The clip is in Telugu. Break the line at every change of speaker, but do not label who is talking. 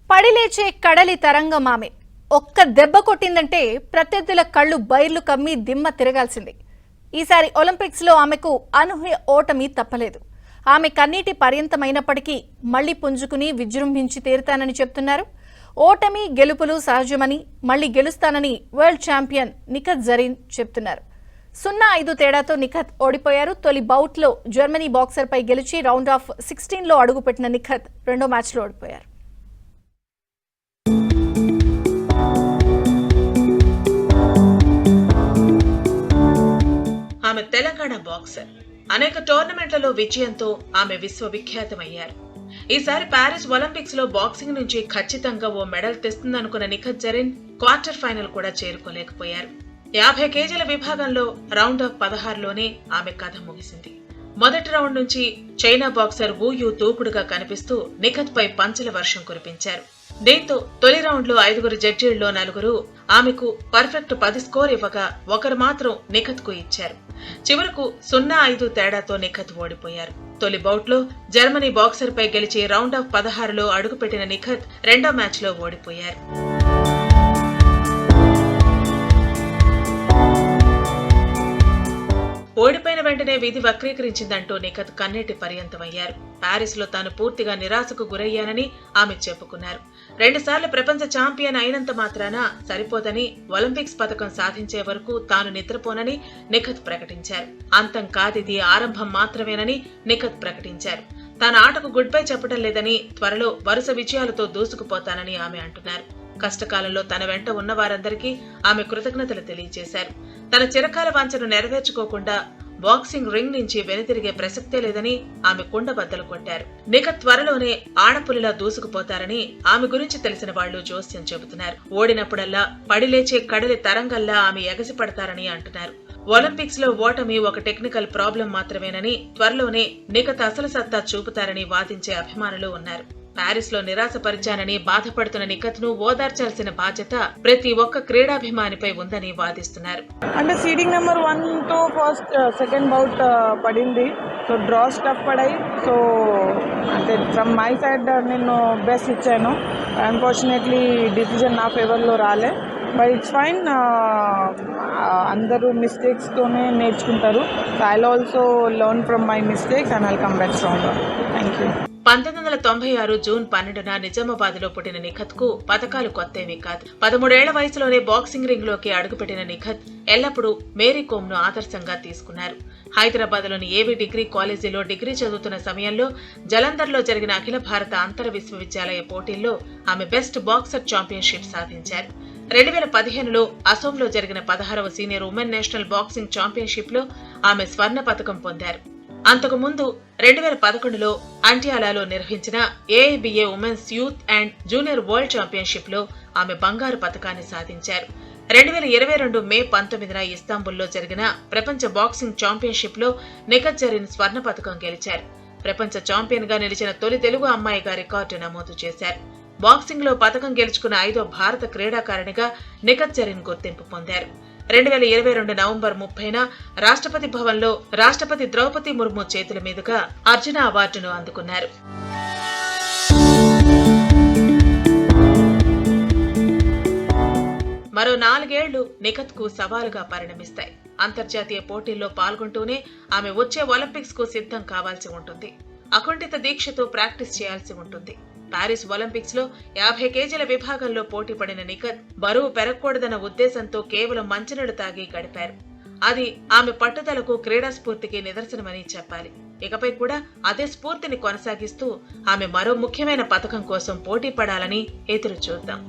పడిలేచే కడలి తరంగం ఆమె. ఒక్క దెబ్బ కొట్టిందంటే ప్రత్యర్థుల కళ్ళు బైర్లు కమ్మి దిమ్మ తిరగాల్సింది. ఈసారి ఒలింపిక్స్ లో ఆమెకు అనూహ్య ఓటమి తప్పలేదు. ఆమె కన్నీటి పర్యంతమైనప్పటికీ మళ్లీ పుంజుకుని విజృంభించి తీరుతానని చెప్తున్నారు. ఓటమి గెలుపులు సహజమని, మళ్లీ గెలుస్తానని వరల్డ్ ఛాంపియన్ నిఖత్ జరీన్ చెప్తున్నారు. 0-5 తేడాతో నిఖత్ ఓడిపోయారు. తొలి బౌట్ లో జర్మనీ బాక్సర్ పై గెలిచి రౌండ్ ఆఫ్ 16 లో అడుగుపెట్టిన నిఖత్ రెండో మ్యాచ్ లో ఓడిపోయారు.
ఆమె తెలంగాణ బాక్సర్. అనేక టోర్నమెంట్లలో విజయంతో ఆమె విశ్వవిఖ్యాతమయ్యారు. ఈసారి ప్యారిస్ ఒలింపిక్స్ లో బాక్సింగ్ నుంచి ఖచ్చితంగా ఓ మెడల్ తెస్తుందనుకున్న నిఖత్ జరీన్ క్వార్టర్ ఫైనల్ కూడా చేరుకోలేకపోయారు. 50 కేజీల విభాగంలో రౌండ్ ఆఫ్ 16లోనే ఆమె కథ ముగిసింది. మొదటి రౌండ్ నుంచి చైనా బాక్సర్ వు యు దూకుడుగా కనిపిస్తూ నిఖత్ పై పంచుల వర్షం కురిపించారు. దీంతో తొలి రౌండ్ లో 5 జడ్జీల్లో 4 ఆమెకు పర్ఫెక్ట్ 10 స్కోర్ ఇవ్వగా ఒకరు మాత్రం నిఖత్ కు ఇచ్చారు. చివరకు 0-5 తేడాతో నిఖత్ ఓడిపోయారు. తొలి బౌట్ లో జర్మనీ బాక్సర్ పై గెలిచి రౌండ్ ఆఫ్ 16లో అడుగుపెట్టిన నిఖత్ రెండో మ్యాచ్ లో ఓడిపోయారు. ఓడిపోయిన వెంటనే విధి వక్రీకరించిందంటూ నిఖత్ కన్నీటి పర్యంతమయ్యారు. ప్యారిస్ లో తాను పూర్తిగా నిరాశకు గురయ్యానని ఆమె చెప్పుకున్నారు. 2 సార్లు ప్రపంచ ఛాంపియన్ అయినంత మాత్రాన సరిపోదని, ఒలింపిక్స్ పథకం సాధించే వరకు తాను నిద్రపోనని నిఖత్ ప్రకటించారు. అంతం కాదిది, ఆరంభం మాత్రమేనని నిఖత్ ప్రకటించారు. తన ఆటకు గుడ్ బై చెప్పడం లేదని, త్వరలో వరుస విజయాలతో దూసుకుపోతానని ఆమె అంటున్నారు. కష్టకాలంలో తన వెంట ఉన్న వారందరికీ ఆమె కృతజ్ఞతలు తెలియజేశారు. తన చిరకాల వాంఛను నెరవేర్చుకోకుండా బాక్సింగ్ రింగ్ నుంచి వెనుతిరిగే ప్రసక్తే లేదని ఆమె కుండబద్దలు కొట్టారు. నిఖత్ త్వరలోనే ఆడపులిలా దూసుకుపోతారని ఆమె గురించి తెలిసిన వాళ్లు జోస్యం చెబుతున్నారు. ఓడినప్పుడల్లా పడిలేచే కడలి తరంగల్లా ఆమె ఎగసిపడతారని అంటున్నారు. ఒలింపిక్స్ లో ఓటమి ఒక టెక్నికల్ ప్రాబ్లం మాత్రమేనని, త్వరలోనే నిఖత్ అసలు సత్తా చూపుతారని వాదించే అభిమానులు ఉన్నారు. ప్యారిస్ లో నిరాశపరిచానని బాధపడుతున్న నిఖత్ ను ఓదార్చాల్సిన బాధ్యత ప్రతి ఒక్క క్రీడాభిమానిపై ఉందని వాదిస్తున్నారు.
అంటే సీడింగ్ నెంబర్ 1 తో ఫస్ట్ సెకండ్ బౌట్ పడింది. సో డ్రా స్టఫ్ పడాయి. సో అంటే ఫ్రమ్ మై సైడ్ నేను బెస్ట్ ఇచ్చాను. అన్ఫార్చునేట్లీ డిసిజన్ నా ఫేవర్లో రాలే. But it's fine. అందరూ మిస్టేక్స్తోనే నేర్చుకుంటారు. So I will also learn from my mistakes and I will come back stronger. Thank you.
1996 June 12న నిజామాబాద్ లో పుట్టిన నిఖత్ కు పథకాలు కొత్తేమీ కాదు. 13 ఏళ్ల వయసులోనే బాక్సింగ్ రింగ్ లోకి అడుగుపెట్టిన నిఖత్ ఎల్లప్పుడూ మేరీ కోమ్ ను ఆదర్శంగా తీసుకున్నారు. హైదరాబాద్ లోని ఏవీ డిగ్రీ కాలేజీలో డిగ్రీ చదువుతున్న సమయంలో జలంధర్ లో జరిగిన అఖిల భారత అంతర్ విశ్వవిద్యాలయ పోటీల్లో ఆమె బెస్ట్ బాక్సర్ ఛాంపియన్షిప్ సాధించారు. 2015లో అసోంలో జరిగిన 16వ senior women national boxing championship లో ఆమె స్వర్ణ పథకం పొందారు. అంతకుముందు 2011లో అంటియాలాలో నిర్వహించిన AIBA women's youth and junior world championship లో ఆమె బంగారు పథకాన్ని సాధించారు. 2022 మే 19న ఇస్తాంబుల్లో జరిగిన ప్రపంచ బాక్సింగ్ ఛాంపియన్షిప్ లో నిఖత్ జరీన్ స్వర్ణ పథకం గెలిచారు. ప్రపంచ ఛాంపియన్ గా నిలిచిన తొలి తెలుగు అమ్మాయిగా రికార్డు నమోదు చేశారు. బాక్సింగ్ లో పథకం గెలుచుకున్న 5వ భారత క్రీడాకారిణిగా నిఖత్ జరీన్ గుర్తింపు పొందారు. 2022 నవంబర్ 30న రాష్ట్రపతి భవన్ లో రాష్ట్రపతి ద్రౌపది ముర్ము చేతుల మీదుగా అర్జున అవార్డును అందుకున్నారు. మరో 4 ఏళ్లు నిఖత్ కు సవాలుగా పరిణమిస్తాయి. అంతర్జాతీయ పోటీల్లో పాల్గొంటూనే ఆమె వచ్చే ఒలింపిక్స్ కు సిద్ధం కావాల్సి ఉంటుంది. అకుంఠిత దీక్షతో ప్రాక్టీస్ చేయాల్సి ఉంటుంది. ప్యారిస్ ఒలింపిక్స్ లో 50 కేజీల విభాగంలో పోటీ పడిన నిఖత్ బరువు పెరగకూడదన్న ఉద్దేశంతో కేవలం మంచినీళ్లు తాగి గడిపారు. అది ఆమె పట్టుదలకు, క్రీడా స్ఫూర్తికి నిదర్శనమని చెప్పాలి. ఇకపై కూడా అదే స్ఫూర్తిని కొనసాగిస్తూ ఆమె మరో ముఖ్యమైన పథకం కోసం పోటీ పడాలని ఎదురు చూద్దాం.